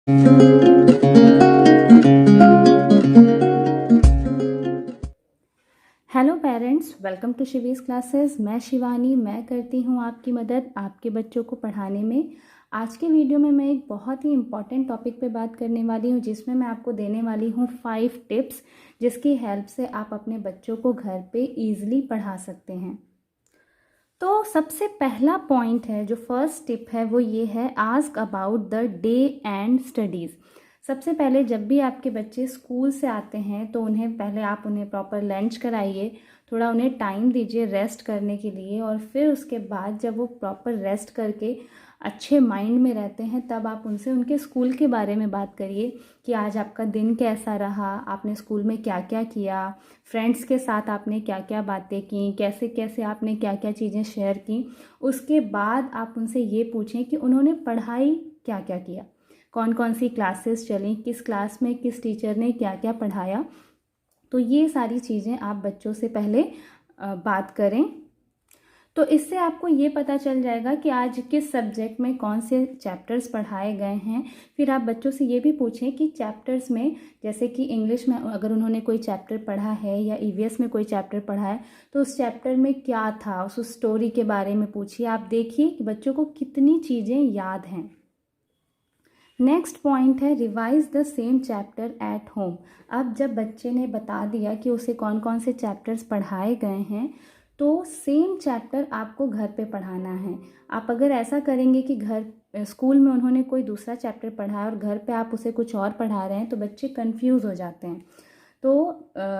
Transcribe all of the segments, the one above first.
Hello parents, welcome to Shivi's classes. मैं शिवानी, मैं करती हूँ आपकी मदद आपके बच्चों को पढ़ाने में। आज के वीडियो में मैं एक बहुत ही इम्पॉर्टेंट टॉपिक पे बात करने वाली हूँ, जिसमें मैं आपको देने वाली हूँ 5 टिप्स, जिसकी हेल्प से आप अपने बच्चों को घर पे ईजिली पढ़ा सकते हैं। तो सबसे पहला पॉइंट है, जो फर्स्ट टिप है वो ये है, ask about the day and studies. सबसे पहले जब भी आपके बच्चे स्कूल से आते हैं तो पहले आप उन्हें प्रॉपर लंच कराइए, थोड़ा उन्हें टाइम दीजिए रेस्ट करने के लिए, और फिर उसके बाद जब वो प्रॉपर रेस्ट करके अच्छे माइंड में रहते हैं तब आप उनसे उनके स्कूल के बारे में बात करिए कि आज आपका दिन कैसा रहा, आपने स्कूल में क्या क्या किया, फ्रेंड्स के साथ आपने क्या क्या बातें की, कैसे कैसे आपने क्या क्या चीज़ें शेयर की। उसके बाद आप उनसे ये पूछें कि उन्होंने पढ़ाई क्या क्या किया, कौन कौन सी क्लासेस चली, किस क्लास में किस टीचर ने क्या क्या पढ़ाया। तो ये सारी चीज़ें आप बच्चों से पहले बात करें, तो इससे आपको ये पता चल जाएगा कि आज किस सब्जेक्ट में कौन से चैप्टर्स पढ़ाए गए हैं। फिर आप बच्चों से ये भी पूछें कि चैप्टर्स में, जैसे कि इंग्लिश में अगर उन्होंने कोई चैप्टर पढ़ा है या ईवीएस में कोई चैप्टर पढ़ा है, तो उस चैप्टर में क्या था, उस स्टोरी के बारे में पूछिए। आप देखिए कि बच्चों को कितनी चीज़ें याद हैं। नेक्स्ट पॉइंट है, revise the same chapter at home. अब जब बच्चे ने बता दिया कि उसे कौन कौन से चैप्टर्स पढ़ाए गए हैं, तो सेम चैप्टर आपको घर पे पढ़ाना है। आप अगर ऐसा करेंगे कि स्कूल में उन्होंने कोई दूसरा चैप्टर पढ़ा है और घर पे आप उसे कुछ और पढ़ा रहे हैं, तो बच्चे कंफ्यूज हो जाते हैं। तो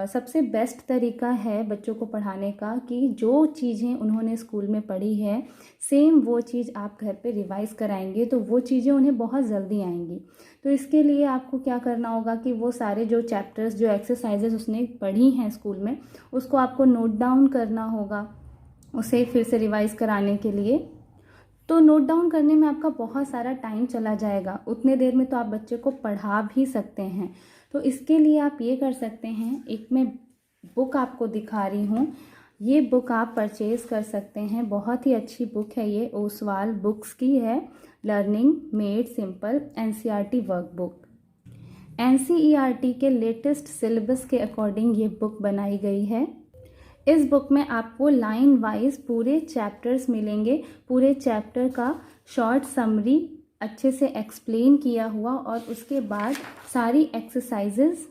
सबसे बेस्ट तरीका है बच्चों को पढ़ाने का कि जो चीज़ें उन्होंने स्कूल में पढ़ी है, सेम वो चीज़ आप घर पे रिवाइज कराएंगे तो वो चीज़ें उन्हें बहुत जल्दी आएंगी। तो इसके लिए आपको क्या करना होगा कि वो सारे जो चैप्टर्स, जो एक्सरसाइजेज उसने पढ़ी हैं स्कूल में, उसको आपको नोट डाउन करना होगा उसे फिर से रिवाइज कराने के लिए। तो नोट डाउन करने में आपका बहुत सारा टाइम चला जाएगा, उतने देर में तो आप बच्चे को पढ़ा भी सकते हैं। तो इसके लिए आप ये कर सकते हैं, एक मैं बुक आपको दिखा रही हूँ, ये बुक आप परचेज़ कर सकते हैं। बहुत ही अच्छी बुक है ये, ओसवाल बुक्स की है, learning made simple NCERT workbook. NCERT के लेटेस्ट सिलेबस के अकॉर्डिंग ये बुक बनाई गई है। इस बुक में आपको लाइन वाइज पूरे चैप्टर्स मिलेंगे, पूरे चैप्टर का शॉर्ट समरी अच्छे से एक्सप्लेन किया हुआ, और उसके बाद सारी एक्सरसाइजेज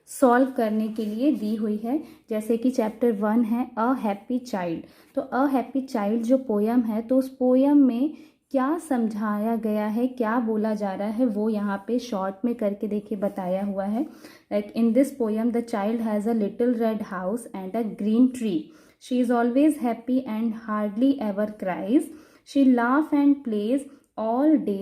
सॉल्व करने के लिए दी हुई है। जैसे कि चैप्टर 1 है अ हैप्पी चाइल्ड, तो अ हैप्पी चाइल्ड जो पोयम है, तो उस पोयम में क्या समझाया गया है, क्या बोला जा रहा है, वो यहाँ पे शॉर्ट में करके देखिए बताया हुआ है। Like in this poem the child has a little red house and a green tree, she is always happy and hardly ever cries, she laugh and plays all day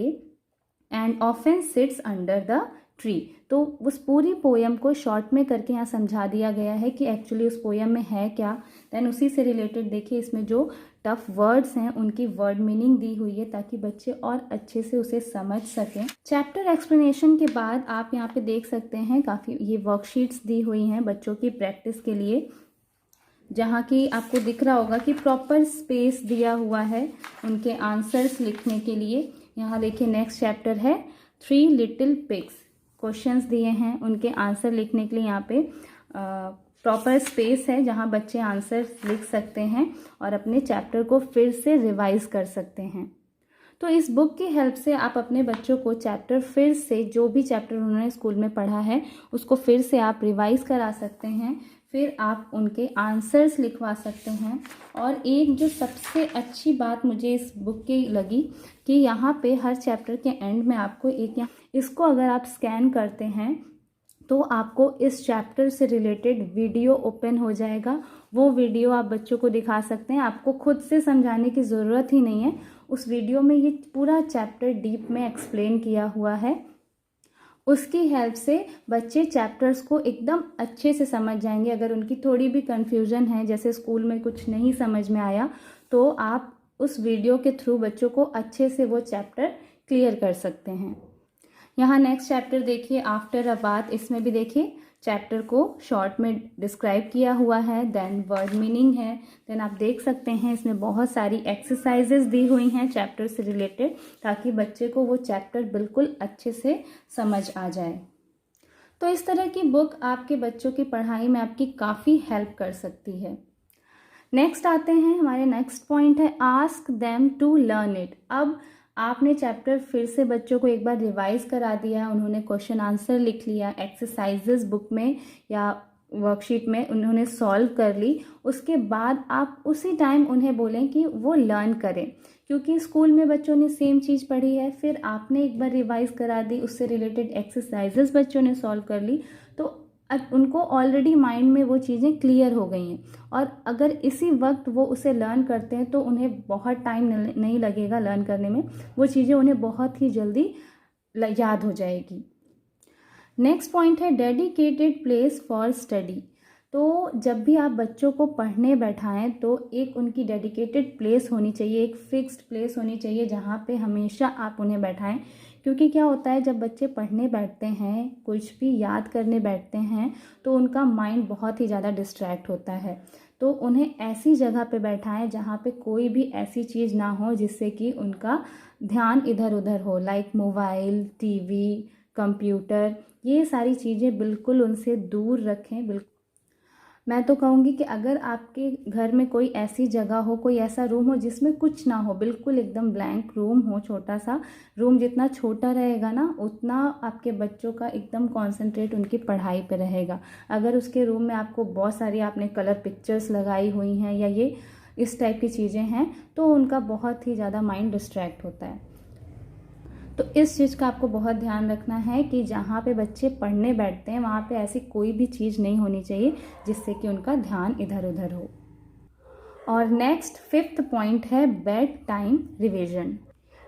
and often sits under the tree. तो उस पूरी poem को short में करके यहाँ समझा दिया गया है कि एक्चुअली उस पोयम में है क्या। देन उसी से रिलेटेड देखिए इसमें जो टफ वर्ड्स हैं उनकी वर्ड मीनिंग दी हुई है, ताकि बच्चे और अच्छे से उसे समझ सकें। चैप्टर एक्सप्लेनेशन के बाद आप यहाँ पे देख सकते हैं काफ़ी ये वर्कशीट्स दी हुई हैं बच्चों की प्रैक्टिस के लिए, जहाँ की आपको दिख रहा होगा कि प्रॉपर स्पेस दिया हुआ है उनके आंसर्स लिखने के लिए। यहाँ देखिए नेक्स्ट चैप्टर है 3 लिटिल पिग्स, क्वेश्चंस दिए हैं उनके आंसर लिखने के लिए। यहाँ पे प्रॉपर स्पेस है जहाँ बच्चे आंसर लिख सकते हैं और अपने चैप्टर को फिर से रिवाइज कर सकते हैं। तो इस बुक की हेल्प से आप अपने बच्चों को चैप्टर फिर से, जो भी चैप्टर उन्होंने स्कूल में पढ़ा है उसको फिर से आप रिवाइज करा सकते हैं, फिर आप उनके आंसर्स लिखवा सकते हैं। और एक जो सबसे अच्छी बात मुझे इस बुक की लगी कि यहाँ पे हर चैप्टर के एंड में आपको इसको अगर आप स्कैन करते हैं तो आपको इस चैप्टर से रिलेटेड वीडियो ओपन हो जाएगा। वो वीडियो आप बच्चों को दिखा सकते हैं, आपको खुद से समझाने की ज़रूरत ही नहीं है। उस वीडियो में ये पूरा चैप्टर डीप में एक्सप्लेन किया हुआ है। उसकी हेल्प से बच्चे चैप्टर्स को एकदम अच्छे से समझ जाएंगे। अगर उनकी थोड़ी भी कन्फ्यूजन है, जैसे स्कूल में कुछ नहीं समझ में आया, तो आप उस वीडियो के थ्रू बच्चों को अच्छे से वो चैप्टर क्लियर कर सकते हैं। यहाँ नेक्स्ट चैप्टर देखिए, आफ्टर अ बाथ। इसमें भी देखिए चैप्टर को शॉर्ट में डिस्क्राइब किया हुआ है। देन वर्ड मीनिंग है। देन आप देख सकते हैं इसमें बहुत सारी एक्सरसाइजेज दी हुई हैं चैप्टर से रिलेटेड, ताकि बच्चे को वो चैप्टर बिल्कुल अच्छे से समझ आ जाए। तो इस तरह की बुक आपके बच्चों की पढ़ाई में आपकी काफ़ी हेल्प कर सकती है। नेक्स्ट आते हैं, हमारे नेक्स्ट पॉइंट है ask them to learn it. अब आपने चैप्टर फिर से बच्चों को एक बार रिवाइज करा दिया, उन्होंने क्वेश्चन आंसर लिख लिया, एक्सरसाइजेस बुक में या वर्कशीट में उन्होंने सॉल्व कर ली। उसके बाद आप उसी टाइम उन्हें बोलें कि वो लर्न करें, क्योंकि स्कूल में बच्चों ने सेम चीज़ पढ़ी है, फिर आपने एक बार रिवाइज करा दी, उससे रिलेटेड एक्सरसाइजेस बच्चों ने सॉल्व कर ली, तो उनको ऑलरेडी माइंड में वो चीज़ें क्लियर हो गई हैं। और अगर इसी वक्त वो उसे लर्न करते हैं तो उन्हें बहुत टाइम नहीं लगेगा लर्न करने में, वो चीज़ें उन्हें बहुत ही जल्दी याद हो जाएगी। नेक्स्ट पॉइंट है डेडिकेटेड प्लेस फॉर स्टडी। तो जब भी आप बच्चों को पढ़ने बैठाएं तो एक उनकी डेडिकेटेड प्लेस होनी चाहिए, एक फिक्स्ड प्लेस होनी चाहिए जहाँ पे हमेशा आप उन्हें बैठाएं। क्योंकि क्या होता है, जब बच्चे पढ़ने बैठते हैं, कुछ भी याद करने बैठते हैं, तो उनका माइंड बहुत ही ज़्यादा डिस्ट्रैक्ट होता है। तो उन्हें ऐसी जगह पे बैठाएं जहाँ पे कोई भी ऐसी चीज़ ना हो जिससे कि उनका ध्यान इधर उधर हो, लाइक मोबाइल, टीवी, कंप्यूटर, ये सारी चीज़ें बिल्कुल उनसे दूर रखें। बिल्कुल मैं तो कहूँगी कि अगर आपके घर में कोई ऐसी जगह हो, कोई ऐसा रूम हो जिसमें कुछ ना हो, बिल्कुल एकदम ब्लैंक रूम हो, छोटा सा रूम, जितना छोटा रहेगा ना उतना आपके बच्चों का एकदम कॉन्सेंट्रेट उनकी पढ़ाई पे रहेगा। अगर उसके रूम में आपको बहुत सारी आपने कलर पिक्चर्स लगाई हुई हैं या ये इस टाइप की चीज़ें हैं, तो उनका बहुत ही ज़्यादा माइंड डिस्ट्रैक्ट होता है। तो इस चीज़ का आपको बहुत ध्यान रखना है कि जहाँ पे बच्चे पढ़ने बैठते हैं वहाँ पे ऐसी कोई भी चीज़ नहीं होनी चाहिए जिससे कि उनका ध्यान इधर उधर हो। और नेक्स्ट 5th पॉइंट है बेड टाइम रिवीजन।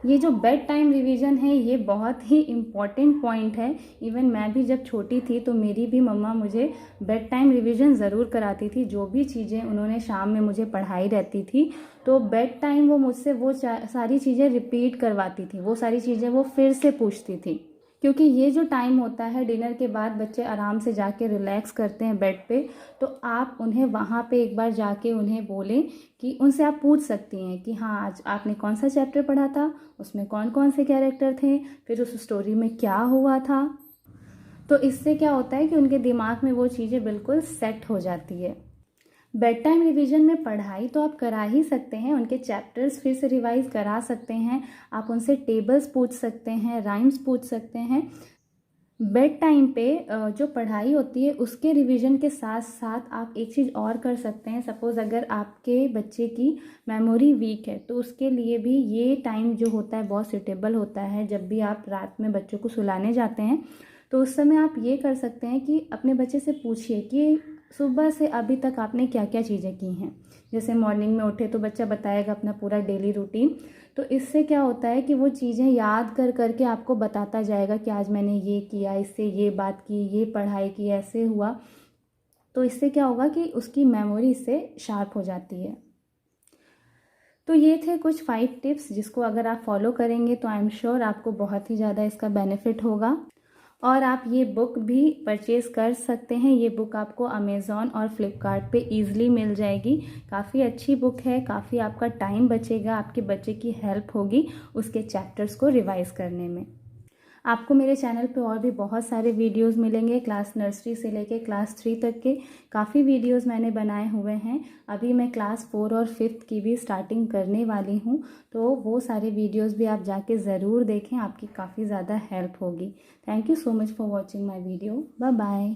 ये जो बेड टाइम रिवीजन है ये बहुत ही इम्पॉर्टेंट पॉइंट है। इवन मैं भी जब छोटी थी तो मेरी भी मम्मा मुझे बेड टाइम रिवीजन ज़रूर कराती थी। जो भी चीज़ें उन्होंने शाम में मुझे पढ़ाई रहती थी तो बेड टाइम वो मुझसे वो सारी चीज़ें रिपीट करवाती थी, वो सारी चीज़ें वो फिर से पूछती थी। क्योंकि ये जो टाइम होता है डिनर के बाद बच्चे आराम से जाके रिलैक्स करते हैं बेड पे, तो आप उन्हें वहाँ पे एक बार जाके उन्हें बोलें कि उनसे आप पूछ सकती हैं कि हाँ आज आपने कौन सा चैप्टर पढ़ा था, उसमें कौन कौन से कैरेक्टर थे, फिर उस स्टोरी में क्या हुआ था। तो इससे क्या होता है कि उनके दिमाग में वो चीज़ें बिल्कुल सेट हो जाती है। बेड टाइम रिवीजन में पढ़ाई तो आप करा ही सकते हैं, उनके चैप्टर्स फिर से रिवाइज करा सकते हैं, आप उनसे टेबल्स पूछ सकते हैं, राइम्स पूछ सकते हैं। बेड टाइम पे जो पढ़ाई होती है उसके रिवीजन के साथ साथ आप एक चीज़ और कर सकते हैं। सपोज़ अगर आपके बच्चे की मेमोरी वीक है तो उसके लिए भी ये टाइम जो होता है बहुत सूटेबल होता है। जब भी आप रात में बच्चों को सुलाने जाते हैं तो उस समय आप ये कर सकते हैं कि अपने बच्चे से पूछिए कि सुबह से अभी तक आपने क्या क्या चीज़ें की हैं। जैसे मॉर्निंग में उठे तो बच्चा बताएगा अपना पूरा डेली रूटीन। तो इससे क्या होता है कि वो चीज़ें याद कर करके आपको बताता जाएगा कि आज मैंने ये किया, इससे ये बात की, ये पढ़ाई की, ऐसे हुआ। तो इससे क्या होगा कि उसकी मेमोरी इससे शार्प हो जाती है। तो ये थे कुछ 5 टिप्स जिसको अगर आप फॉलो करेंगे तो आई एम श्योर आपको बहुत ही ज़्यादा इसका बेनिफिट होगा। और आप ये बुक भी परचेज़ कर सकते हैं। ये बुक आपको अमेज़ॉन और फ्लिपकार्ट पे ईज़िली मिल जाएगी। काफ़ी अच्छी बुक है, काफ़ी आपका टाइम बचेगा, आपके बच्चे की हेल्प होगी उसके चैप्टर्स को रिवाइज़ करने में। आपको मेरे चैनल पे और भी बहुत सारे वीडियोस मिलेंगे, क्लास नर्सरी से लेके क्लास 3 तक के काफ़ी वीडियोस मैंने बनाए हुए हैं। अभी मैं क्लास 4 और 5th की भी स्टार्टिंग करने वाली हूँ, तो वो सारे वीडियोस भी आप जाके ज़रूर देखें, आपकी काफ़ी ज़्यादा हेल्प होगी। Thank you so much for watching my video. Bye bye.